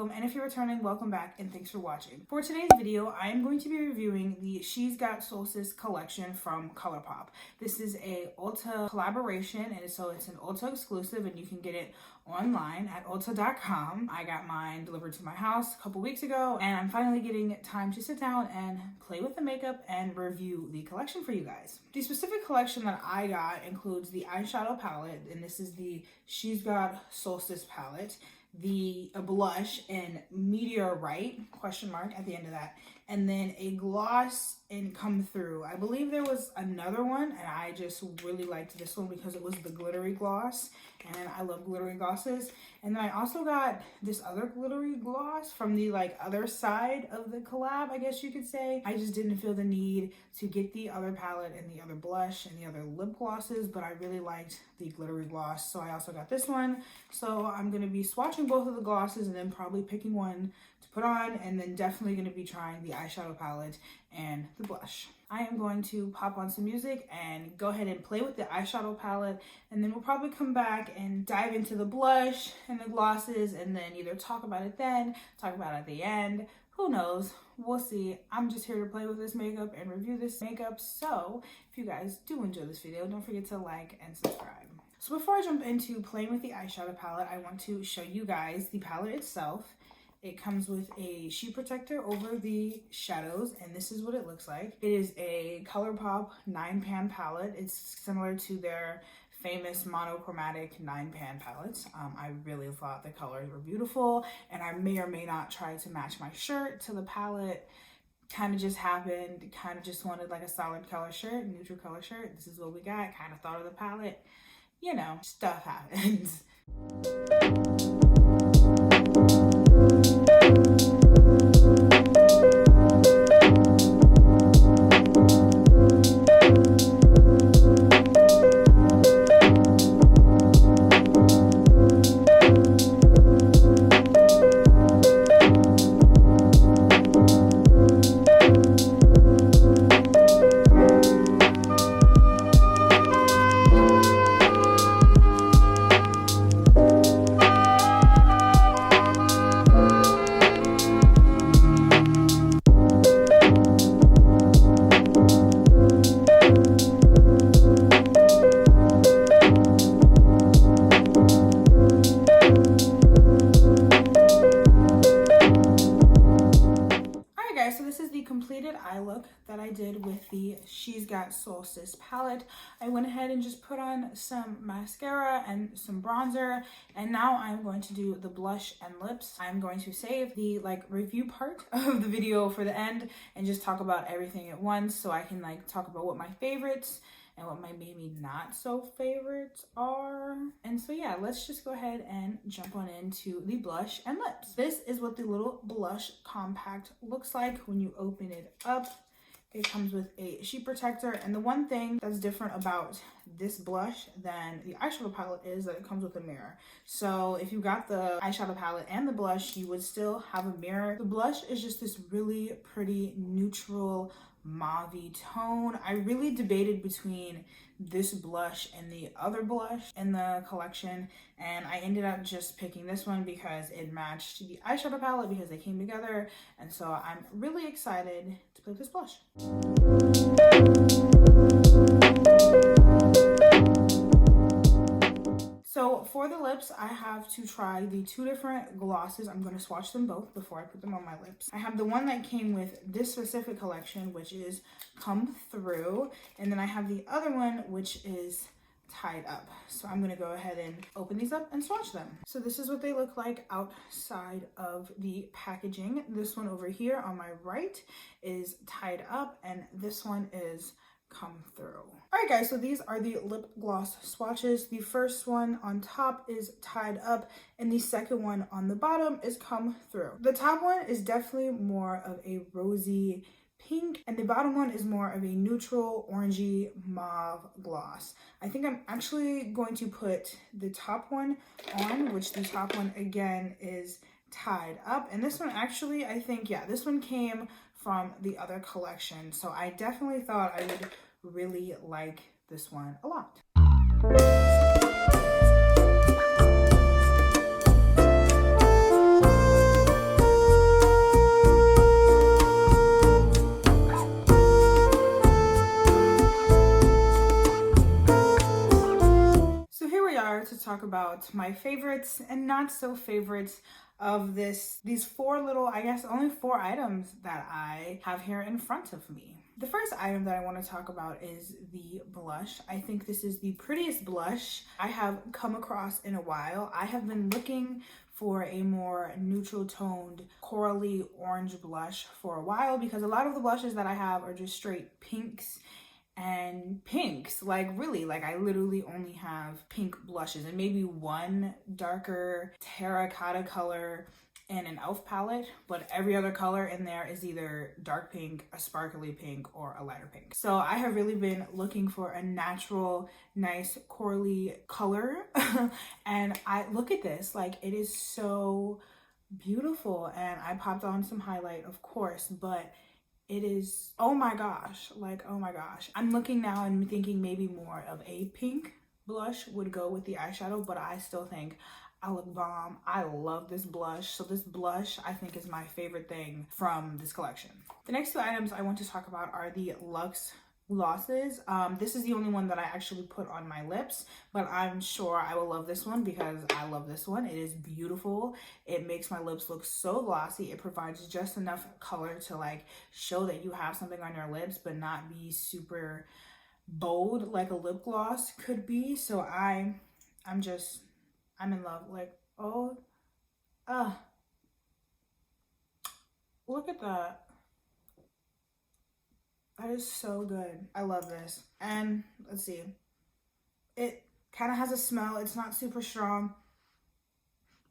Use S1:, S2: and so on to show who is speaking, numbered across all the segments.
S1: welcome, and if you're returning, welcome back, and thanks for watching. For today's video, I am going to be reviewing the She's Got Solstice collection from Colourpop. This is a Ulta collaboration, and so it's an Ulta exclusive, and you can get it online at ulta.com. I got mine delivered to my house a couple weeks ago, and I'm finally getting time to sit down and play with the makeup and review the collection for you guys. The specific collection that I got includes the eyeshadow palette, and this is the She's Got Solstice palette, the blush in Meteorite, question mark at the end of that, and then a gloss in Come Through. I believe there was another one, and I just really liked this one because it was the glittery gloss, and I love glittery glosses. And then I also got this other glittery gloss from the other side of the collab, I guess you could say. I just didn't feel the need to get the other palette and the other blush and the other lip glosses, but I really liked the glittery gloss, so I also got this one. So I'm going to be swatching both of the glosses and then probably picking one to put on, and then definitely going to be trying the eyeshadow palette and the blush. I am going to pop on some music and go ahead and play with the eyeshadow palette, and then we'll probably come back and dive into the blush and the glosses, and then either talk about it then, talk about it at the end. Who knows? We'll see. I'm just here to play with this makeup and review this makeup, so if you guys do enjoy this video, don't forget to like and subscribe. So before I jump into playing with the eyeshadow palette, I want to show you guys the palette itself. It comes with a sheet protector over the shadows, and this is what it looks like. It is a Colourpop 9-pan palette. It's similar to their famous monochromatic 9-pan palettes. I really thought the colors were beautiful, and I may or may not try to match my shirt to the palette. Kind of just happened. Kind of just wanted like a solid color shirt, neutral color shirt. This is what we got. Kind of thought of the palette. You know, stuff happens. So this is the completed eye look that I did with the She's Got Solstice palette. I went ahead and just put on some mascara and some bronzer, and now I'm going to do the blush and lips. I'm going to save the review part of the video for the end and just talk about everything at once, so I can talk about what my favorites and what my maybe not so favorites are. And so yeah, let's just go ahead and jump on into the blush and lips. This is what the little blush compact looks like when you open it up. It comes with a sheet protector, and the one thing that's different about this blush than the eyeshadow palette is that it comes with a mirror. So if you got the eyeshadow palette and the blush, you would still have a mirror. The blush is just this really pretty neutral mauve-y tone. I really debated between this blush and the other blush in the collection, and I ended up just picking this one because it matched the eyeshadow palette because they came together, and so I'm really excited to play with this blush. So for the lips, I have to try the two different glosses. I'm going to swatch them both before I put them on my lips. I have the one that came with this specific collection, which is Come Through, and then I have the other one, which is Tied Up. So I'm going to go ahead and open these up and swatch them. So this is what they look like outside of the packaging. This one over here on my right is Tied Up, and this one is Come Through. Alright guys, so these are the lip gloss swatches. The first one on top is Tied Up, and the second one on the bottom is Come Through. The top one is definitely more of a rosy pink, and the bottom one is more of a neutral orangey mauve gloss. I think I'm actually going to put the top one on, which the top one again is Tied Up, and this one actually, I think, yeah, this one came from the other collection, so I definitely thought I would really like this one a lot. talk about my favorites and not so favorites of these four little, I guess only 4 items that I have here in front of me. The first item that I want to talk about is the blush. I think this is the prettiest blush I have come across in a while. I have been looking for a more neutral toned corally orange blush for a while because a lot of the blushes that I have are just straight pinks and pinks. Like really, like I literally only have pink blushes and maybe one darker terracotta color in an e.l.f. palette, but every other color in there is either dark pink, a sparkly pink, or a lighter pink. So I have really been looking for a natural, nice corally color. And I look at this, like it is so beautiful. And I popped on some highlight, of course, but it is, oh my gosh, like, oh my gosh. I'm looking now and thinking maybe more of a pink blush would go with the eyeshadow, but I still think I look bomb. I love this blush. So this blush I think is my favorite thing from this collection. The next 2 items I want to talk about are the Luxe glosses. This is the only one that I actually put on my lips, but I'm sure I will love this one because I love this one. It is beautiful. It makes my lips look so glossy. It provides just enough color to like show that you have something on your lips, but not be super bold like a lip gloss could be. So I'm in love. Like, oh, look at that. That is so good. I love this. And let's see. It kind of has a smell. It's not super strong.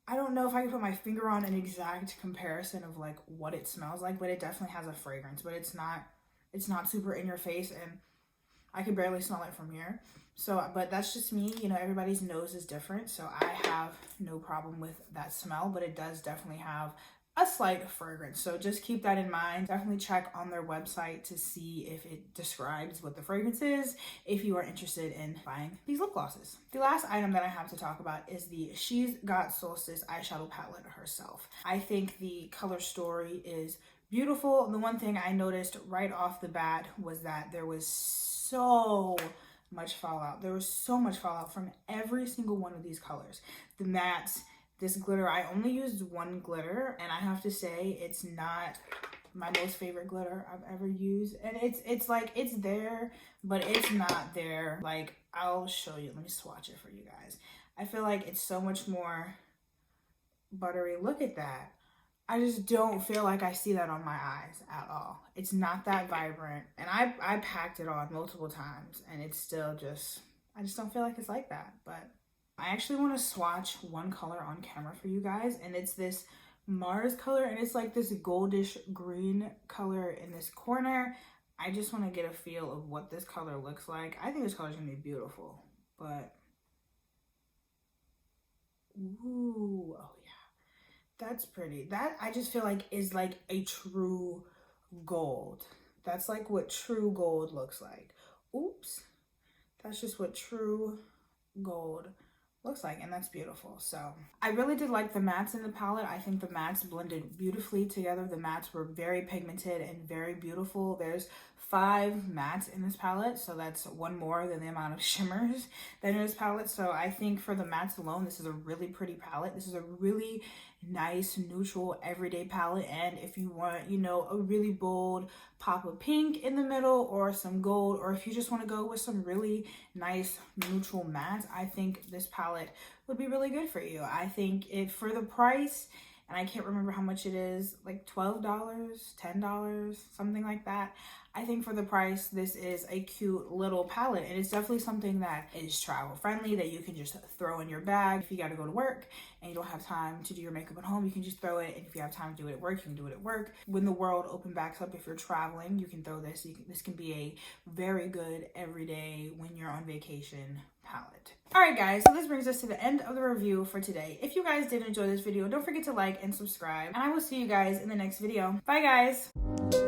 S1: I don't know if I can put my finger on an exact comparison of like what it smells like, but it definitely has a fragrance, but it's not super in your face and I can barely smell it from here. So, but that's just me, you know, everybody's nose is different. So I have no problem with that smell, but it does definitely have a slight fragrance. So just keep that in mind. Definitely check on their website to see if it describes what the fragrance is if you are interested in buying these lip glosses. The last item that I have to talk about is the She's Got Solstice eyeshadow palette herself. I think the color story is beautiful. The one thing I noticed right off the bat was that there was so much fallout. There was so much fallout from every single one of these colors. The mattes, this glitter, I only used one glitter and I have to say it's not my most favorite glitter I've ever used. And it's like, it's there, but it's not there. Like, I'll show you. Let me swatch it for you guys. I feel like it's so much more buttery. Look at that. I just don't feel like I see that on my eyes at all. It's not that vibrant. And I packed it on multiple times and it's still just, I just don't feel like it's like that. But I actually want to swatch one color on camera for you guys. And it's this Mars color and it's like this goldish green color in this corner. I just want to get a feel of what this color looks like. I think this color is going to be beautiful. But, ooh, oh yeah. That's pretty. That I just feel like is like a true gold. That's like what true gold looks like. Oops. That's just what true gold looks like, and that's beautiful. So I really did like the mattes in the palette. I think the mattes blended beautifully together. The mattes were very pigmented and very beautiful. There's 5 mattes in this palette, so that's one more than the amount of shimmers that in this palette. So I think for the mattes alone, this is a really pretty palette. This is a really nice neutral everyday palette, and if you want, you know, a really bold pop of pink in the middle or some gold, or if you just want to go with some really nice neutral mattes, I think this palette would be really good for you. I think it, for the price, and I can't remember how much it is, like $12, $10, something like that. I think for the price, this is a cute little palette, and it's definitely something that is travel friendly, that you can just throw in your bag. If you got to go to work and you don't have time to do your makeup at home, you can just throw it. And if you have time to do it at work, you can do it at work. When the world opens back up, if you're traveling, you can throw this. This can be a very good everyday when you're on vacation palette. All right, guys, so this brings us to the end of the review for today. If you guys did enjoy this video, don't forget to like and subscribe, and I will see you guys in the next video. Bye, guys.